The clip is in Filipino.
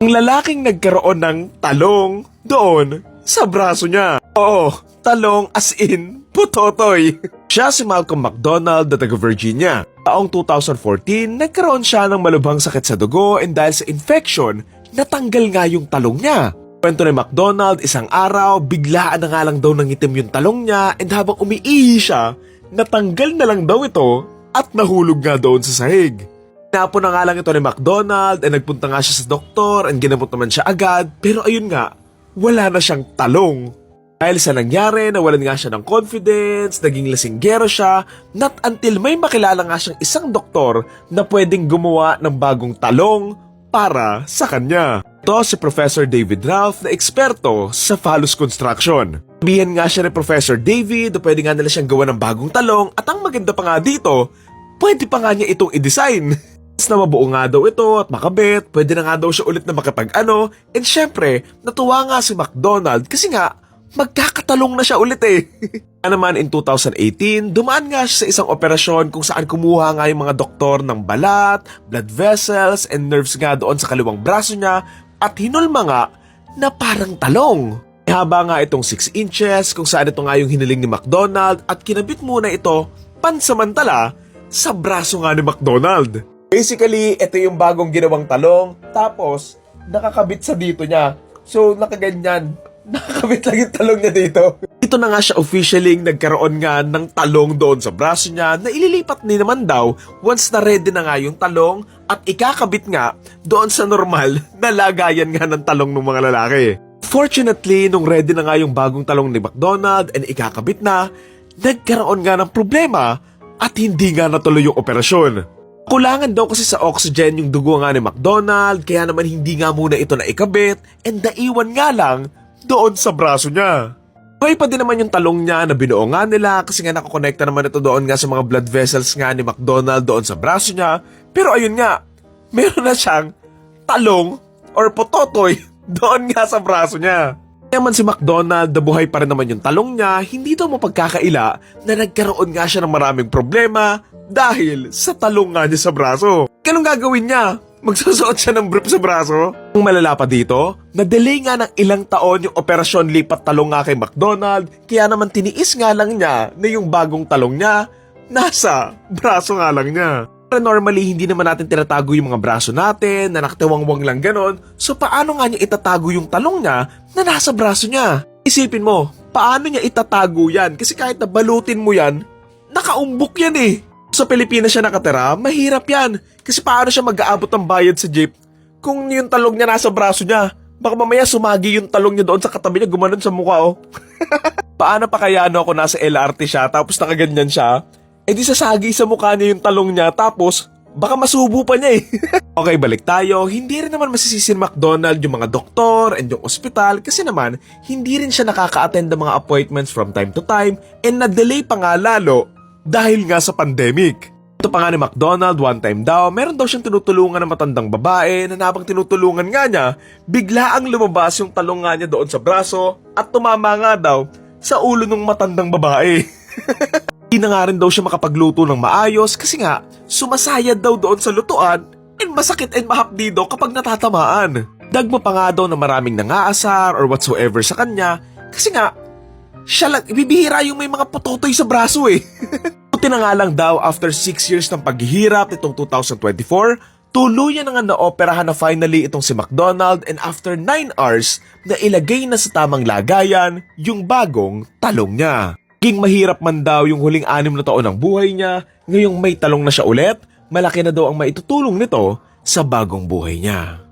Ang lalaking nagkaroon ng talong doon sa braso niya. Oo, talong as in putotoy. Siya si Malcolm McDonald na taga-Virginia. Taong 2014, nagkaroon siya ng malubhang sakit sa dugo and dahil sa infection, natanggal nga yung talong niya. Kwento ni McDonald, isang araw, biglaan na nga lang daw nangitim yung talong niya and habang umiihi siya, natanggal na lang daw ito at nahulog nga doon sa sahig. Napo na nga lang ito ni McDonald and nagpunta nga siya sa doktor and ginamot naman siya agad pero ayun nga, wala na siyang talong. Dahil sa nangyari, nawalan nga siya ng confidence, naging lasinggero siya, not until may makilala nga siyang isang doktor na pwedeng gumawa ng bagong talong para sa kanya. Ito si Professor David Ralph na eksperto sa phallus construction. Sabihan nga siya ni Professor David na pwede nga nila siyang gawa ng bagong talong at ang maganda pa nga dito, pwede pa nga niya itong i-design. Na mabuo nga daw ito at makabit, pwede na nga daw siya ulit na makapag-ano, and syempre, natuwa nga si McDonald kasi nga, magkakatalong na siya ulit eh. Naman in 2018, dumaan nga siya sa isang operasyon kung saan kumuha nga yung mga doktor ng balat, blood vessels, and nerves nga doon sa kaliwang braso niya at hinulma nga na parang talong. Haba nga itong 6 inches kung saan ito nga yung hiniling ni McDonald at kinabit muna ito pansamantala sa braso nga ni McDonald. Basically, ito yung bagong ginawang talong tapos nakakabit sa dito niya. So, nakaganyan. Nakakabit lang yung talong niya dito. Ito na nga siya officially nagkaroon nga ng talong doon sa braso niya na ililipat ni naman daw once na ready na nga yung talong at ikakabit nga doon sa normal na lagayan nga ng talong ng mga lalaki. Fortunately, nung ready na nga yung bagong talong ni McDonald and ikakabit na, nagkaroon nga ng problema at hindi nga natuloy yung operasyon. Kulangan daw kasi sa oxygen yung dugo nga ni McDonald kaya naman hindi nga muna ito naikabit and naiwan nga lang doon sa braso niya. Okay pa din naman yung talong niya na binuo nga nila kasi nga nakakonekta naman ito doon nga sa mga blood vessels nga ni McDonald doon sa braso niya. Pero ayun nga, meron na siyang talong or pototoy doon nga sa braso niya. Kaya man si McDonald na buhay pa rin naman yung talong niya, hindi daw mapagkakaila na nagkaroon nga siya ng maraming problema dahil sa talong nga niya sa braso. Anong gagawin niya? Magsusuot siya ng brief sa braso? Ang malala pa dito, na-delay nga ng ilang taon yung operasyon lipat talong nga kay McDonald, kaya naman tiniis nga lang niya na yung bagong talong niya nasa braso nga lang niya. Pero normally, hindi naman natin tinatago yung mga braso natin na nakatiwangwang lang ganon, so paano nga niya itatago yung talong niya na nasa braso niya? Isipin mo, paano niya itatago yan? Kasi kahit nabalutin mo yan, nakaumbok yan eh. Sa Pilipinas siya nakatira, mahirap yan. Kasi paano siya mag-aabot ng bayad sa jeep kung yung talong niya nasa braso niya? Baka mamaya sumagi yung talong niya doon sa katabi niya, gumanon sa mukha oh. Paano pa kaya ako nasa LRT siya tapos nakaganyan siya? Eh di sasagi sa mukha niya yung talong niya tapos baka masubo pa niya eh. Okay, balik tayo. Hindi rin naman masisisi ni McDonald yung mga doktor and yung ospital kasi naman hindi rin siya nakaka-attend ng mga appointments from time to time and na-delay pa nga lalo dahil nga sa pandemic. Ito pa nga ni McDonald, one time daw, meron daw siyang tinutulungan ng matandang babae na habang tinutulungan nga niya, bigla ang lumabas yung talong nga niya doon sa braso at tumama nga daw sa ulo ng matandang babae. Hindi na nga rin daw siya makapagluto ng maayos kasi nga sumasayad daw doon sa lutuan and masakit and mahapdi daw kapag natatamaan. Dagmo pa nga daw na maraming nangaasar or whatsoever sa kanya kasi nga siya lang, ibibihira yung may mga pototoy sa braso eh. Buti na nga lang daw after 6 years ng paghihirap nitong 2024, tuluyan na nga na-operahan na finally itong si McDonald and after 9 hours na ilagay na sa tamang lagayan yung bagong talong niya. Ging mahirap man daw yung huling 6 na taon ng buhay niya, ngayong may talong na siya ulit, malaki na daw ang maitutulong nito sa bagong buhay niya.